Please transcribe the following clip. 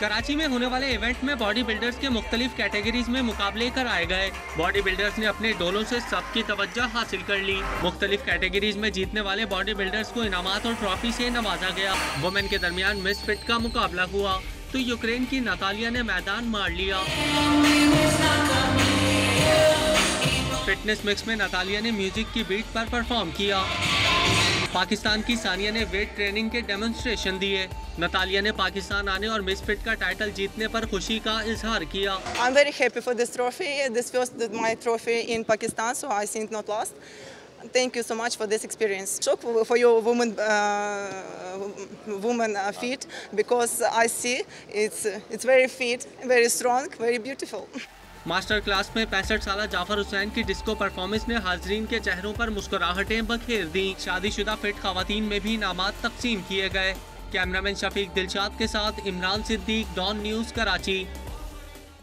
कराची में होने वाले इवेंट में बॉडी बिल्डर्स के मुख्तलिफ कैटेगरीज में मुकाबले कराए गए। बॉडी बिल्डर्स ने अपने डोलों से सबकी तवज्जो हासिल कर ली। मुख्तलिफ कैटेगरीज में जीतने वाले बॉडी बिल्डर्स को इनामात और ट्रॉफी से नवाजा गया। वुमेन के दरमियान मिस फिट का मुकाबला हुआ तो यूक्रेन की नतालिया ने मैदान मार लिया। फिटनेस मिक्स में नतालिया ने म्यूजिक की बीट पर परफॉर्म किया। पाकिस्तान की सानिया ने वेट ट्रेनिंग के डेमोन्स्ट्रेशन दिए। नतालिया ने पाकिस्तान आने और मिस फिट का टाइटल जीतने पर खुशी का इजहार किया। I'm very happy for this trophy. This was my trophy in Pakistan, so I think not lost. Thank you so much for this experience. Shock for your woman feet because I see it's very fit, very strong, very beautiful. Master class में 65 साल जाफर हुसैन की disco performance ने हाजरीन के चेहरों पर मुस्कुराहटें बखेर दी। शादीशुदा fit खवातीन में भी इनामात तकसीम किए गए। कैमरामैन शफीक दिलशाद के साथ इमरान सिद्दीक, डॉन न्यूज़, कराची।